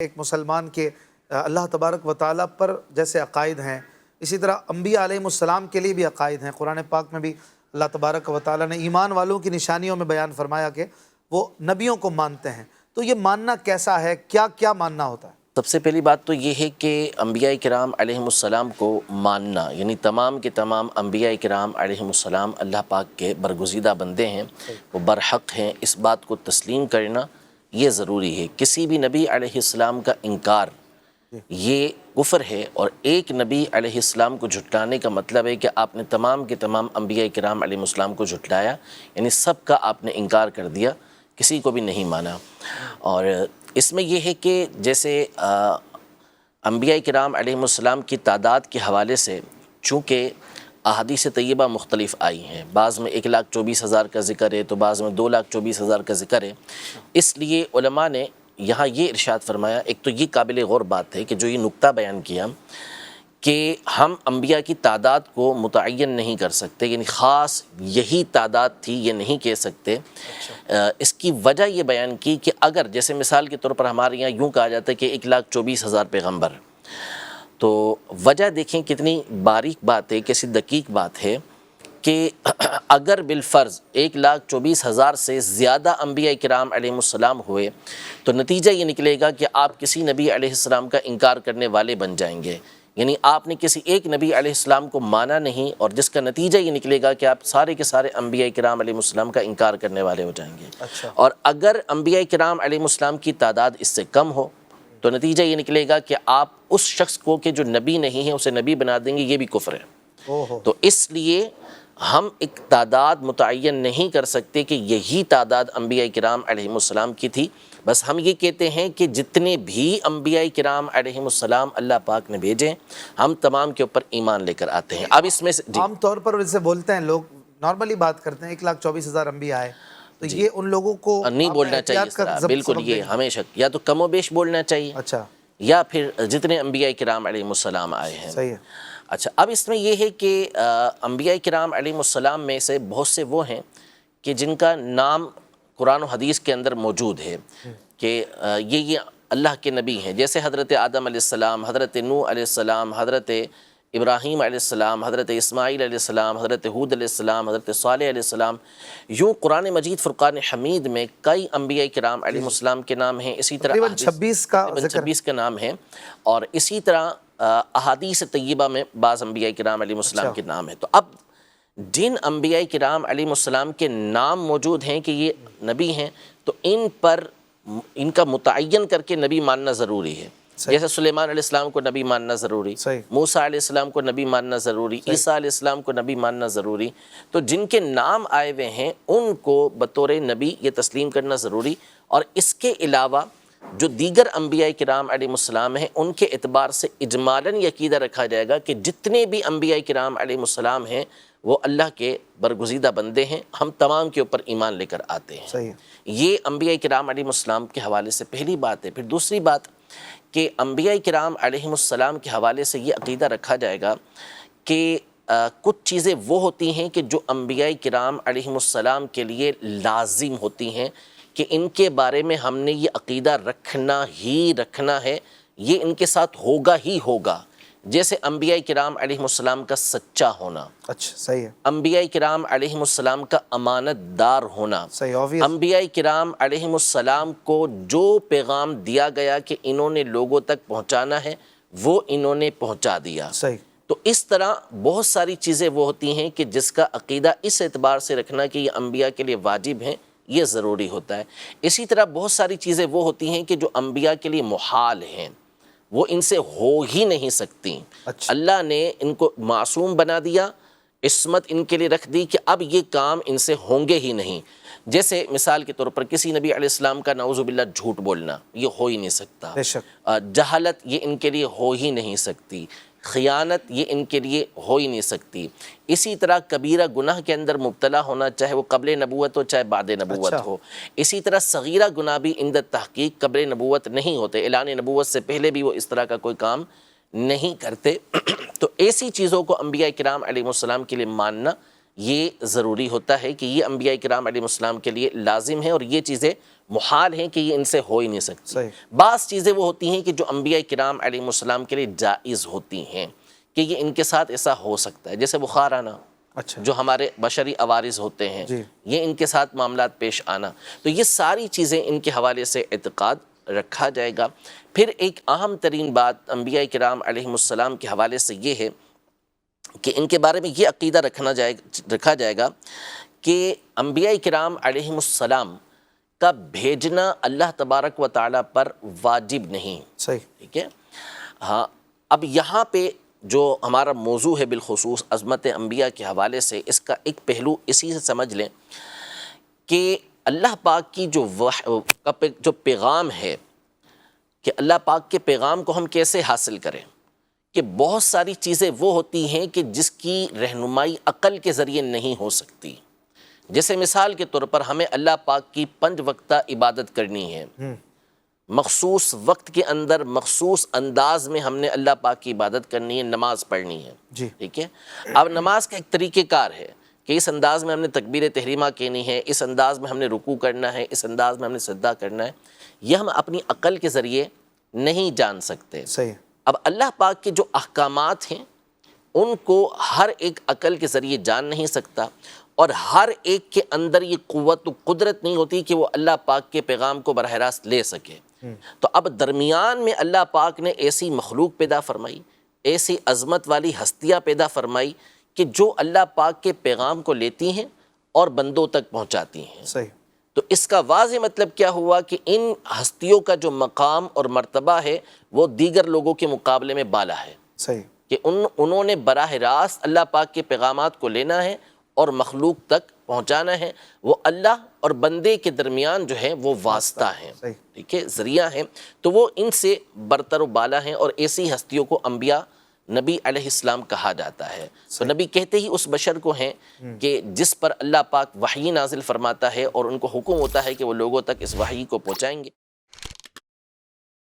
ایک مسلمان کے اللہ تبارک و تعالیٰ پر جیسے عقائد ہیں، اسی طرح انبیاء علیہ السلام کے لیے بھی عقائد ہیں۔ قرآن پاک میں بھی اللہ تبارک و تعالیٰ نے ایمان والوں کی نشانیوں میں بیان فرمایا کہ وہ نبیوں کو مانتے ہیں۔ تو یہ ماننا کیسا ہے؟ کیا کیا ماننا ہوتا ہے؟ سب سے پہلی بات تو یہ ہے کہ انبیاء کرام علیہ السلام کو ماننا، یعنی تمام کے تمام انبیاء کرام علیہ السلام اللہ پاک کے برگزیدہ بندے ہیں، وہ برحق ہیں، اس بات کو تسلیم کرنا یہ ضروری ہے۔ کسی بھی نبی علیہ السلام کا انکار یہ کفر ہے، اور ایک نبی علیہ السلام کو جھٹلانے کا مطلب ہے کہ آپ نے تمام کے تمام انبیاء کرام علیہ السلام کو جھٹلایا، یعنی سب کا آپ نے انکار کر دیا، کسی کو بھی نہیں مانا۔ اور اس میں یہ ہے کہ جیسے انبیاء کرام علیہ السلام کی تعداد کے حوالے سے چونکہ احادیث طیبہ مختلف آئی ہیں، بعض میں 1,24,000 کا ذکر ہے تو بعض میں 2,24,000 کا ذکر ہے، اس لیے علماء نے یہاں یہ ارشاد فرمایا، ایک تو یہ قابل غور بات ہے کہ جو یہ نقطہ بیان کیا کہ ہم انبیاء کی تعداد کو متعین نہیں کر سکتے، یعنی خاص یہی تعداد تھی یہ نہیں کہہ سکتے۔ اس کی وجہ یہ بیان کی کہ اگر جیسے مثال کے طور پر ہمارے یہاں یوں کہا جاتا ہے کہ 1,24,000 پیغمبر، تو وجہ دیکھیں کتنی باریک بات ہے، کیسی دقیق بات ہے کہ اگر بالفرض 1,24,000 سے زیادہ انبیاء کرام علیہ السلام ہوئے تو نتیجہ یہ نکلے گا کہ آپ کسی نبی علیہ السلام کا انکار کرنے والے بن جائیں گے، یعنی آپ نے کسی ایک نبی علیہ السلام کو مانا نہیں، اور جس کا نتیجہ یہ نکلے گا کہ آپ سارے کے سارے انبیاء کرام علیہ السلام کا انکار کرنے والے ہو جائیں گے۔ اور اگر انبیاء کرام علیہ السلام کی تعداد اس سے کم ہو تو نتیجہ یہ نکلے گا کہ آپ اس شخص کو کہ جو نبی نہیں ہے اسے نبی بنا دیں گے، یہ بھی کفر ہے۔ تو اس لیے ہم ایک تعداد متعین نہیں کر سکتے کہ یہی تعداد انبیاء کرام علیہ السلام کی تھی، بس ہم یہ کہتے ہیں کہ جتنے بھی انبیاء کرام علیہ السلام اللہ پاک نے بھیجے ہم تمام کے اوپر ایمان لے کر آتے ہیں۔ اب اس میں عام طور پر جیسے بولتے ہیں لوگ، نارملی بات کرتے ہیں 1,24,000 انبیاء آئے، تو یہ ان لوگوں کو نہیں بولنا چاہیے اس طرح، بالکل یہ ہمیشہ یا تو کم و بیش بولنا چاہیے، اچھا، یا پھر جتنے انبیاء کرام علیہ السلام آئے ہیں۔ صحیح ہے۔ اچھا، اب اس میں یہ ہے کہ انبیاء کرام علیہ السلام میں سے بہت سے وہ ہیں کہ جن کا نام قرآن و حدیث کے اندر موجود ہے کہ یہ اللہ کے نبی ہیں، جیسے حضرت آدم علیہ السلام، حضرت نوح علیہ السلام، حضرت ابراہیم علیہ السلام، حضرت اسماعیل علیہ السلام، حضرت ہود علیہ السلام، حضرت صالح علیہ السلام۔ یوں قرآن مجید فرقان حمید میں کئی انبیاء کرام علیہ السلام کے نام ہیں، اسی طرح 26 کا نام ہے، اور اسی طرح احادیث طیبہ میں بعض انبیاء کرام علیہ السلام کے نام ہیں۔ تو اب جن انبیاء کرام علیہ السلام کے نام موجود ہیں کہ یہ نبی ہیں، تو ان پر ان کا متعین کر کے نبی ماننا ضروری ہے۔ جیسے سلیمان علیہ السلام کو نبی ماننا ضروری، موسیٰ علیہ السلام کو نبی ماننا ضروری، عیسیٰ علیہ السلام کو نبی ماننا ضروری، تو جن کے نام آئے ہوئے ہیں ان کو بطور نبی یہ تسلیم کرنا ضروری۔ اور اس کے علاوہ جو دیگر انبیاء کرام علیہ السلام ہیں ان کے اعتبار سے اجمالاً یہ عقیدہ رکھا جائے گا کہ جتنے بھی انبیاء کرام علیہ السلام ہیں وہ اللہ کے برگزیدہ بندے ہیں، ہم تمام کے اوپر ایمان لے کر آتے ہیں۔ صحیح ہے۔ یہ انبیاء کرام علیہ السلام کے حوالے سے پہلی بات ہے۔ پھر دوسری بات کہ انبیاء کرام علیہ السلام کے حوالے سے یہ عقیدہ رکھا جائے گا کہ کچھ چیزیں وہ ہوتی ہیں کہ جو انبیاء کرام علیہ السلام کے لیے لازم ہوتی ہیں کہ ان کے بارے میں ہم نے یہ عقیدہ رکھنا ہی رکھنا ہے، یہ ان کے ساتھ ہوگا ہی ہوگا، جیسے انبیاء کرام علیہ السلام کا سچا ہونا، اچھا، صحیح ہے، انبیاء کرام علیہ السلام کا امانت دار ہونا، صحیح، انبیاء کرام علیہ السلام کو جو پیغام دیا گیا کہ انہوں نے لوگوں تک پہنچانا ہے وہ انہوں نے پہنچا دیا۔ صحیح۔ تو اس طرح بہت ساری چیزیں وہ ہوتی ہیں کہ جس کا عقیدہ اس اعتبار سے رکھنا کہ یہ انبیاء کے لیے واجب ہیں، یہ ضروری ہوتا ہے۔ اسی طرح بہت ساری چیزیں وہ ہوتی ہیں کہ جو انبیاء کے لیے محال ہیں، وہ ان سے ہو ہی نہیں سکتی۔ اللہ نے ان کو معصوم بنا دیا، عصمت ان کے لیے رکھ دی کہ اب یہ کام ان سے ہوں گے ہی نہیں۔ جیسے مثال کے طور پر کسی نبی علیہ السلام کا نعوذ باللہ جھوٹ بولنا یہ ہو ہی نہیں سکتا، جہالت یہ ان کے لیے ہو ہی نہیں سکتی، خیانت یہ ان کے لیے ہو ہی نہیں سکتی۔ اسی طرح کبیرہ گناہ کے اندر مبتلا ہونا، چاہے وہ قبل نبوت ہو چاہے بعد نبوت ہو۔ اسی طرح صغیرہ گناہ بھی عند تحقیق قبل نبوت نہیں ہوتے، اعلان نبوت سے پہلے بھی وہ اس طرح کا کوئی کام نہیں کرتے۔ تو ایسی چیزوں کو انبیاء کرام علیہ السلام کے لیے ماننا یہ ضروری ہوتا ہے کہ یہ انبیاء کرام علیہ السلام کے لیے لازم ہے، اور یہ چیزیں محال ہیں کہ یہ ان سے ہو ہی نہیں سکتی۔ صحیح۔ بعض چیزیں وہ ہوتی ہیں کہ جو انبیاء کرام علیہ السلام کے لیے جائز ہوتی ہیں کہ یہ ان کے ساتھ ایسا ہو سکتا ہے، جیسے بخار آنا، اچھا جو ہمارے بشری عوارض ہوتے ہیں، جی۔ یہ ان کے ساتھ معاملات پیش آنا، تو یہ ساری چیزیں ان کے حوالے سے اعتقاد رکھا جائے گا۔ پھر ایک اہم ترین بات انبیاء کرام علیہ السلام کے حوالے سے یہ ہے کہ ان کے بارے میں یہ عقیدہ رکھا جائے گا کہ انبیاء کرام علیہ السلام کا بھیجنا اللہ تبارک و تعالیٰ پر واجب نہیں، صحیح۔ ٹھیک ہے۔ ہاں، اب یہاں پہ جو ہمارا موضوع ہے بالخصوص عظمت انبیاء کے حوالے سے، اس کا ایک پہلو اسی سے سمجھ لیں کہ اللہ پاک کی جو پیغام ہے، کہ اللہ پاک کے پیغام کو ہم کیسے حاصل کریں، کہ بہت ساری چیزیں وہ ہوتی ہیں کہ جس کی رہنمائی عقل کے ذریعے نہیں ہو سکتی۔ جیسے مثال کے طور پر ہمیں اللہ پاک کی 5 وقتہ عبادت کرنی ہے، مخصوص وقت کے اندر مخصوص انداز میں ہم نے اللہ پاک کی عبادت کرنی ہے، نماز پڑھنی ہے، جی۔ ٹھیک ہے۔ اب نماز کا ایک طریقہ کار ہے کہ اس انداز میں ہم نے تکبیر تحریمہ کہنی ہے، اس انداز میں ہم نے رکوع کرنا ہے، اس انداز میں ہم نے سجدہ کرنا ہے، یہ ہم اپنی عقل کے ذریعے نہیں جان سکتے۔ صحیح۔ اب اللہ پاک کے جو احکامات ہیں ان کو ہر ایک عقل کے ذریعے جان نہیں سکتا، اور ہر ایک کے اندر یہ قوت و قدرت نہیں ہوتی کہ وہ اللہ پاک کے پیغام کو براہ راست لے سکے۔ تو اب درمیان میں اللہ پاک نے ایسی مخلوق پیدا فرمائی، ایسی عظمت والی ہستیاں پیدا فرمائی کہ جو اللہ پاک کے پیغام کو لیتی ہیں اور بندوں تک پہنچاتی ہیں۔ صحیح۔ تو اس کا واضح مطلب کیا ہوا کہ ان ہستیوں کا جو مقام اور مرتبہ ہے وہ دیگر لوگوں کے مقابلے میں بالا ہے، صحیح۔ کہ انہوں نے براہ راست اللہ پاک کے پیغامات کو لینا ہے اور مخلوق تک پہنچانا ہے۔ وہ اللہ اور بندے کے درمیان جو ہے وہ واسطہ ہیں، صحیح۔ ٹھیک ہے، ذریعہ ہیں، تو وہ ان سے برتر و بالا ہیں، اور ایسی ہستیوں کو انبیاء نبی علیہ السلام کہا جاتا ہے۔ تو نبی کہتے ہی اس بشر کو ہیں کہ جس پر اللہ پاک وحی نازل فرماتا ہے اور ان کو حکم ہوتا ہے کہ وہ لوگوں تک اس وحی کو پہنچائیں گے۔